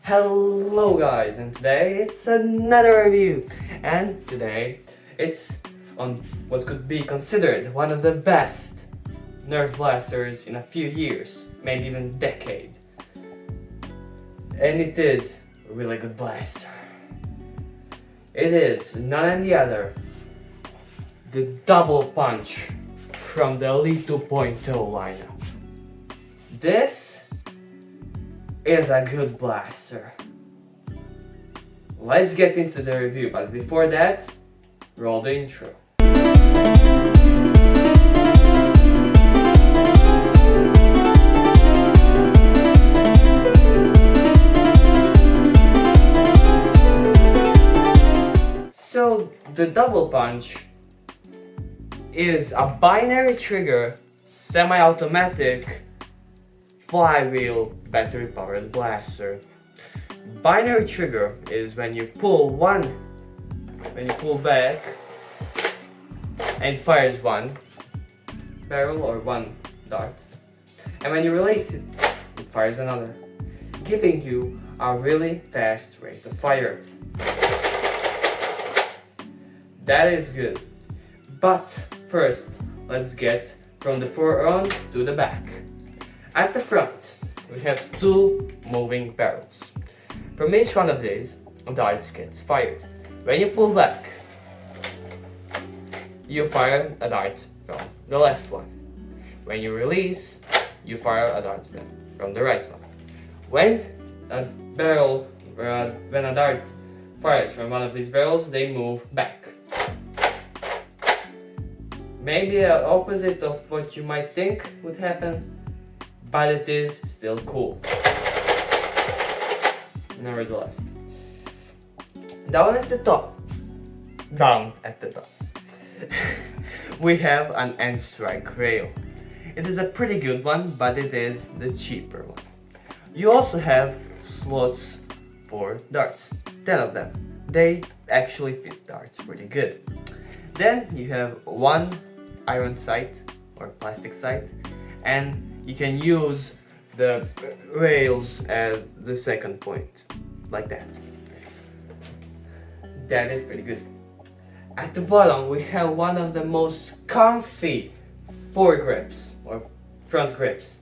Hello guys, and today it's another review, and today it's on what could be considered one of the best Nerf blasters in a few years, maybe even decade. And it is a really good blaster. It is none and the other, the Double Punch from the Elite 2.0 lineup. This is a good blaster. Let's get into the review, but before that, roll the intro. So, the Double Punch is a binary trigger, semi-automatic, flywheel battery powered blaster. Binary trigger is when you pull back and it fires one barrel or one dart, and when you release it, it fires another, giving you a really fast rate of fire. That is good. But first, let's get from the forearms to the back. At the front, we have two moving barrels. From each one of these, a dart gets fired. When you pull back, you fire a dart from the left one. When you release, you fire a dart from the right one. When a dart fires from one of these barrels, they move back. Maybe the opposite of what you might think would happen, but it is still cool. Nevertheless. Down at the top, we have an end strike rail. It is a pretty good one, but it is the cheaper one. You also have slots for darts, 10 of them. They actually fit darts pretty good. Then you have one iron sight or plastic sight, and you can use the rails as the second point, like that. That is pretty good. At the bottom, we have one of the most comfy foregrips or front grips.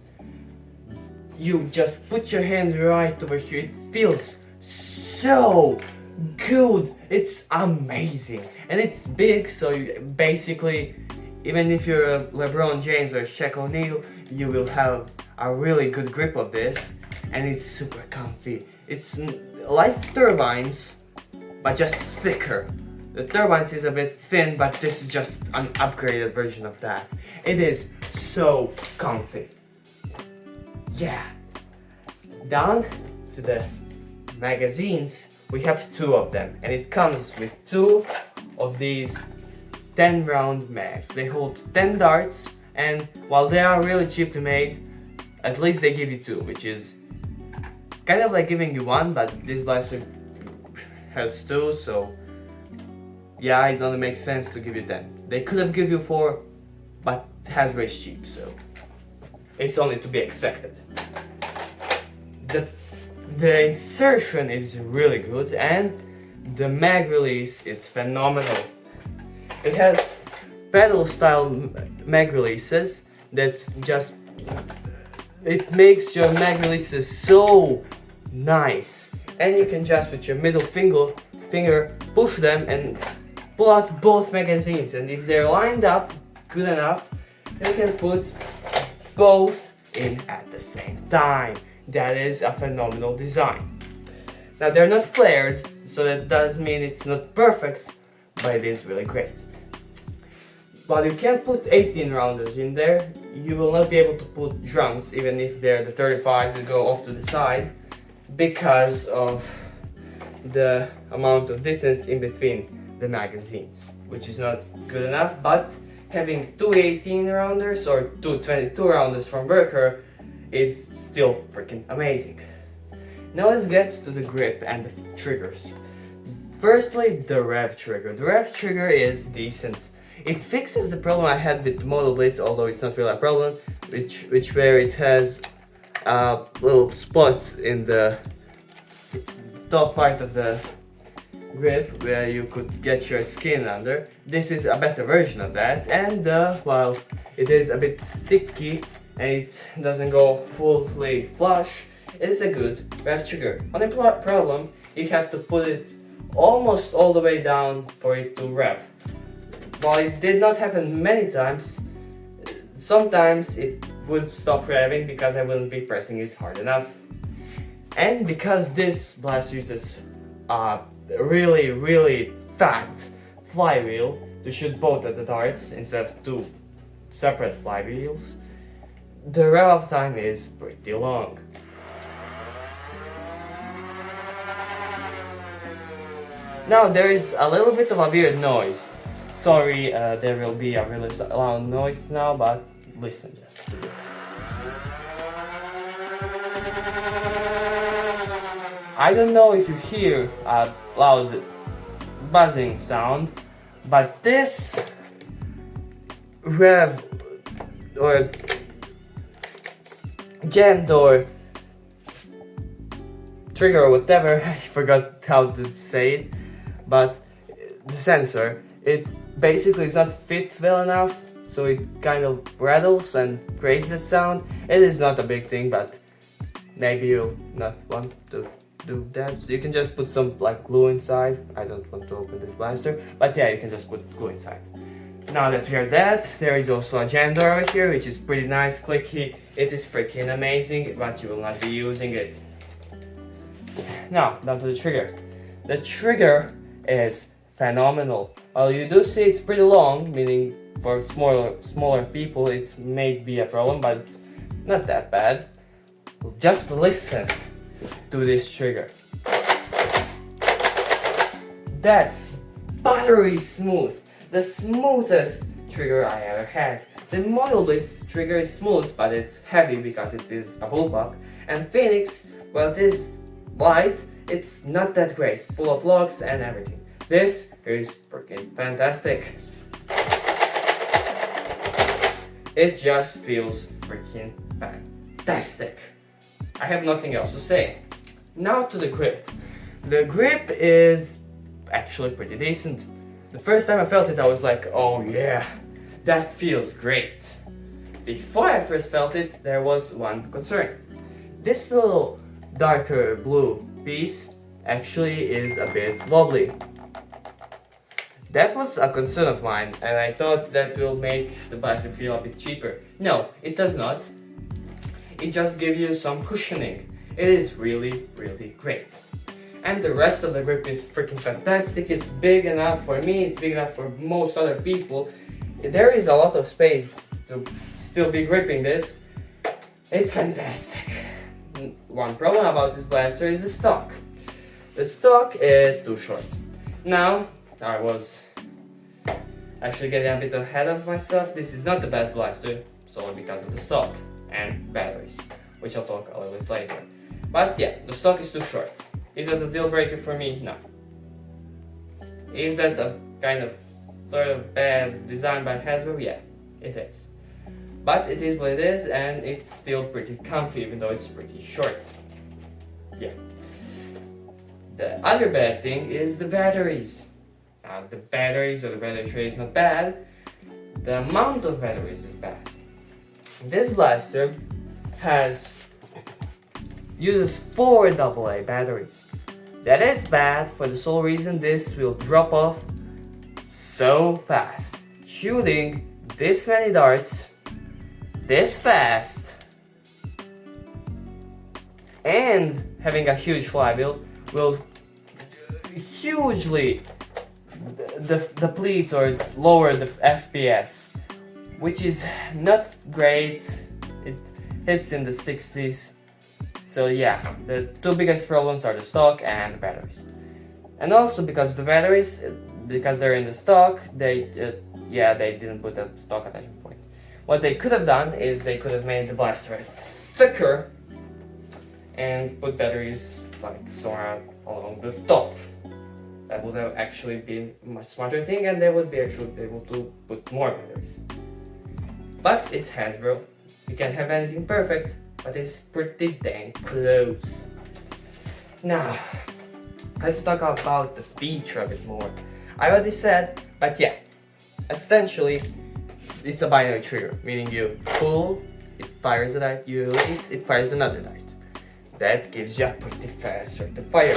You just put your hand right over here. It feels so good. It's amazing, and it's big, so you basically, even if you're a LeBron James or Shaq O'Neal, you will have a really good grip of this, and it's super comfy. It's like turbines, but just thicker. The turbines is a bit thin, but this is just an upgraded version of that. It is so comfy. Yeah. Down to the magazines, we have two of them, and it comes with two of these 10 round mags. They hold 10 darts, and while they are really cheaply made, at least they give you two, which is kind of like giving you one, but this blaster has two, so yeah, it only makes sense to give you 10. They could have given you 4, but Hasbro is cheap, so it's only to be expected. The insertion is really good, and the mag release is phenomenal. It has pedal style mag releases that just, it makes your mag releases so nice, and you can just with your middle finger push them and pull out both magazines, and if they're lined up good enough, you can put both in at the same time. That is a phenomenal design. Now they're not flared, so that does mean it's not perfect, but it is really great. While you can put 18 rounders in there, you will not be able to put drums, even if they're the 35s that go off to the side, because of the amount of distance in between the magazines, which is not good enough. But having two 18 rounders or two 22 rounders from Worker is still freaking amazing. Now let's get to the grip and the triggers. Firstly, the rev trigger. The rev trigger is decent. It fixes the problem I had with the Model Blitz, although it's not really a problem, where it has little spots in the top part of the grip where you could get your skin under. This is a better version of that, and while it is a bit sticky and it doesn't go fully flush, it is a good rev trigger. Only problem, you have to put it almost all the way down for it to rev. While it did not happen many times, sometimes it would stop revving because I wouldn't be pressing it hard enough. And because this blaster uses a really fat flywheel to shoot both of the darts instead of two separate flywheels, the rev up time is pretty long. Now there is a little bit of a weird noise. Sorry, there will be a really loud noise now, but listen just to this. I don't know if you hear a loud buzzing sound, but this rev or jammed or trigger or whatever, I forgot how to say it, but the sensor, it basically is not fit well enough, so it kind of rattles and creates the sound. It is not a big thing, but maybe you'll not want to do that. So you can just put some like glue inside. I don't want to open this blaster, but yeah, you can just put glue inside. Now that we are that, there is also a jam door over here, which is pretty nice, clicky. It is freaking amazing, but you will not be using it. Now, down to the trigger. The trigger is phenomenal. While you do see it's pretty long, meaning for smaller people it may be a problem, but it's not that bad. Just listen to this trigger. That's buttery smooth. The smoothest trigger I ever had. The model base trigger is smooth, but it's heavy because it is a bullpup. And Phoenix, well, it is light, it's not that great, full of locks and everything. This is freaking fantastic. It just feels freaking fantastic. I have nothing else to say. Now to the grip. The grip is actually pretty decent. The first time I felt it, I was like, oh yeah, that feels great. Before I first felt it, there was one concern. This little darker blue piece actually is a bit wobbly. That was a concern of mine, and I thought that will make the blaster feel a bit cheaper. No, it does not. It just gives you some cushioning. It is really great. And the rest of the grip is freaking fantastic. It's big enough for me, it's big enough for most other people. There is a lot of space to still be gripping this. It's fantastic. One problem about this blaster is the stock. The stock is too short. Now, I was actually getting a bit ahead of myself. This is not the best blaster, solely because of the stock and batteries, which I'll talk a little bit later. But yeah, the stock is too short. Is that a deal breaker for me? No. Is that a kind of sort of bad design by Hasbro? Yeah, it is. But it is what it is, and it's still pretty comfy even though it's pretty short. Yeah. The other bad thing is the batteries. Now the batteries or the battery tray is not bad. The amount of batteries is bad. This blaster uses 4 AA batteries. That is bad for the sole reason this will drop off so fast. Shooting this many darts this fast and having a huge flywheel will hugely deplete or lower the FPS, which is not great. It hits in the 60s. So yeah, the two biggest problems are the stock and the batteries. And also because of the batteries, because they're in the stock, they didn't put a stock attachment point. What they could have done is they could have made the blaster thicker and put batteries like somewhere along the top. That would have actually been a much smarter thing, and they would be actually able to put more batteries. But it's Hasbro. You can't have anything perfect, but it's pretty dang close. Now, let's talk about the feature a bit more. I already said, but yeah, essentially, it's a binary trigger, meaning you pull, it fires a dart, you release, it fires another dart. That gives you a pretty fast rate of fire.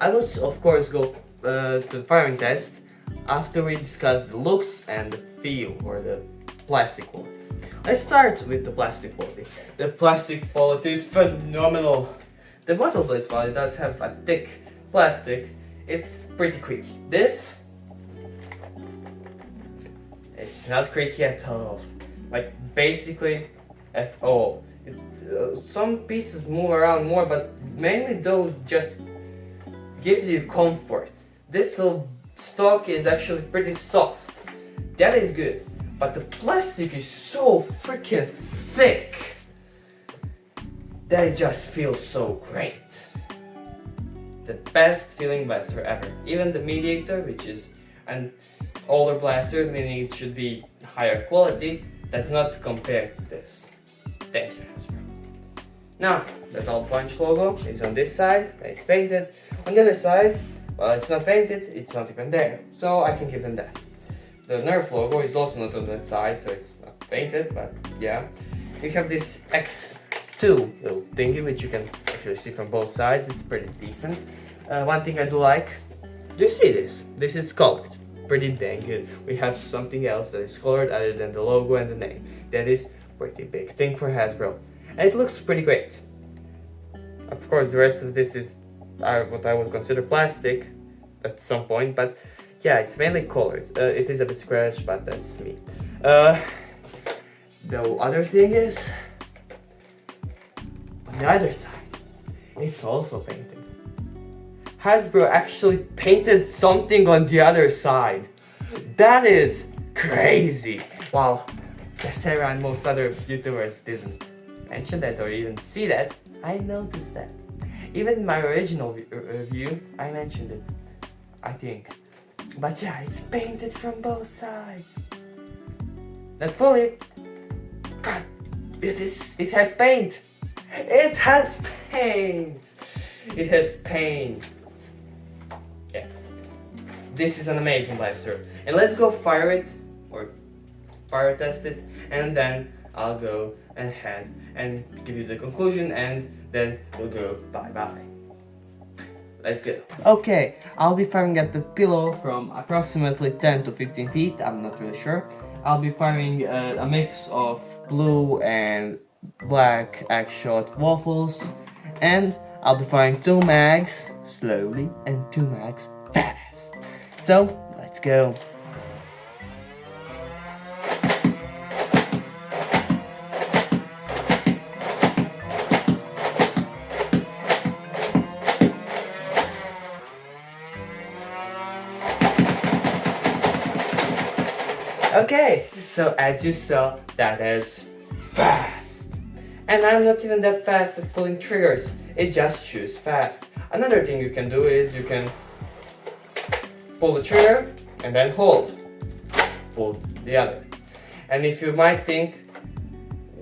I will of course go to the firing test after we discuss the looks and the feel, or the plastic quality. Let's start with the plastic quality. The plastic quality is phenomenal. The bottle blades, while it does have a thick plastic, it's pretty quick. This, it's not creaky at all. Like, basically at all. Some pieces move around more, but mainly those just gives you comfort. This little stock is actually pretty soft. That is good. But the plastic is so freaking thick that it just feels so great. The best feeling blaster ever. Even the Mediator, which is an older blaster, meaning it should be higher quality, does not compare to this. Thank you, Hasbro. Now, the Dull Punch logo is on this side, it's painted. On the other side, well, it's not painted, it's not even there, so I can give them that. The Nerf logo is also not on that side, so it's not painted, but yeah. We have this X2 little thingy, which you can actually see from both sides, it's pretty decent. One thing I do like, do you see this? This is colored, pretty dang good. We have something else that is colored other than the logo and the name. That is pretty big thing for Hasbro. And it looks pretty great. Of course, the rest of this is what I would consider plastic at some point, but yeah, it's mainly colored. It is a bit scratched, but that's me. The other thing is, on the other side, it's also painted. Hasbro actually painted something on the other side. That is crazy. Wow, Sarah and most other YouTubers didn't mention that or even see that. I noticed that. Even in my original review, I mentioned it, I think. But yeah, it's painted from both sides. Not fully, but it has paint. It has paint. It has paint. Yeah. This is an amazing blaster. And let's go fire it, or fire test it, and then I'll go ahead and give you the conclusion, and then we'll go bye-bye. Let's go. Okay, I'll be firing at the pillow from approximately 10 to 15 feet, I'm not really sure. I'll be firing a mix of blue and black egg-shot waffles, and I'll be firing 2 mags slowly and 2 mags fast. So, let's go. Okay, so as you saw, that is fast. And I'm not even that fast at pulling triggers, it just shoots fast. Another thing you can do is you can pull the trigger and then hold. Pull the other. And if you might think,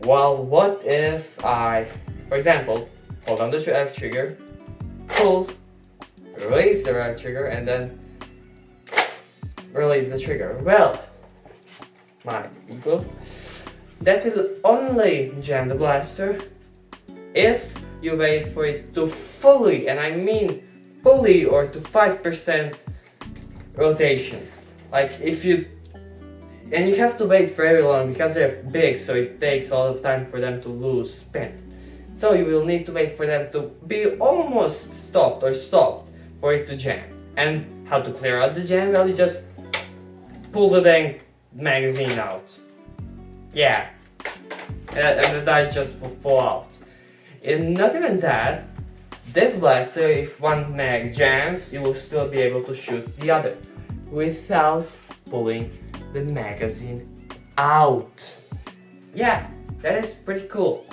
well, what if I, for example, hold on the right trigger, pull, release the right trigger, and then release the trigger. Well, my ego, that will only jam the blaster if you wait for it to fully, and I mean fully, or to 5% rotations. Like if you, and you have to wait very long because they're big, so it takes a lot of time for them to lose spin. So you will need to wait for them to be almost stopped or stopped for it to jam. And how to clear out the jam? Well, you just pull the dang magazine out. Yeah. And the die just will fall out. And not even that, this blaster, if one mag jams, you will still be able to shoot the other without pulling the magazine out. Yeah, that is pretty cool.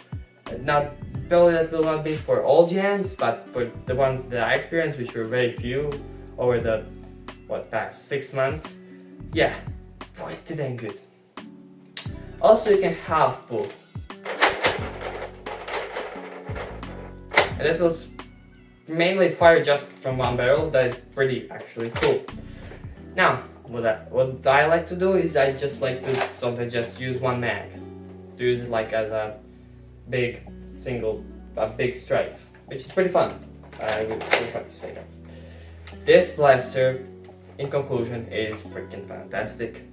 Now, probably that will not be for all jams, but for the ones that I experienced, which were very few over the past 6 months, yeah, pretty dang good. Also, you can half pull, and that feels mainly fire just from one barrel. That is pretty actually cool. Now, what I like to do is I just like to sometimes just use one mag. To use it like as a big strafe, which is pretty fun. I would have to say that. This blaster, in conclusion, is freaking fantastic.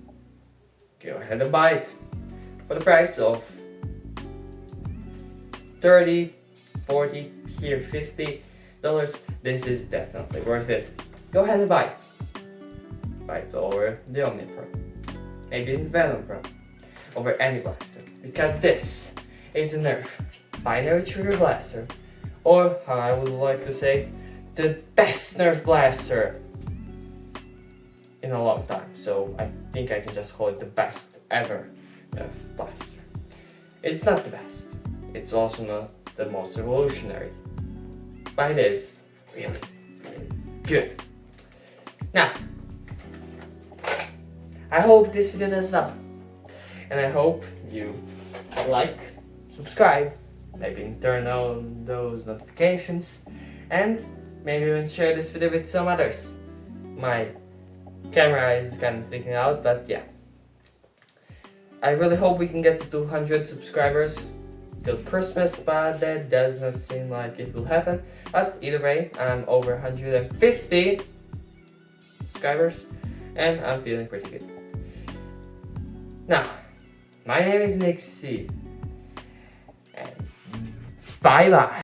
Go ahead and buy it. For the price of 30, 40, here $50, this is definitely worth it. Go ahead and buy it. Buy it over the Omni Pro, maybe the Venom Pro, over any blaster, because this is a Nerf binary trigger blaster, or how I would like to say, the best Nerf blaster in a long time. So I think I can just call it the best ever Nerf blaster. It's not the best, it's also not the most revolutionary, but it is really, really good. Now, I hope this video does well, and I hope you like, subscribe, maybe turn on those notifications, and maybe even share this video with some others. My camera is kind of freaking out, but yeah. I really hope we can get to 200 subscribers till Christmas, but that does not seem like it will happen. But either way, I'm over 150 subscribers, and I'm feeling pretty good. Now, my name is Nick C, and bye bye.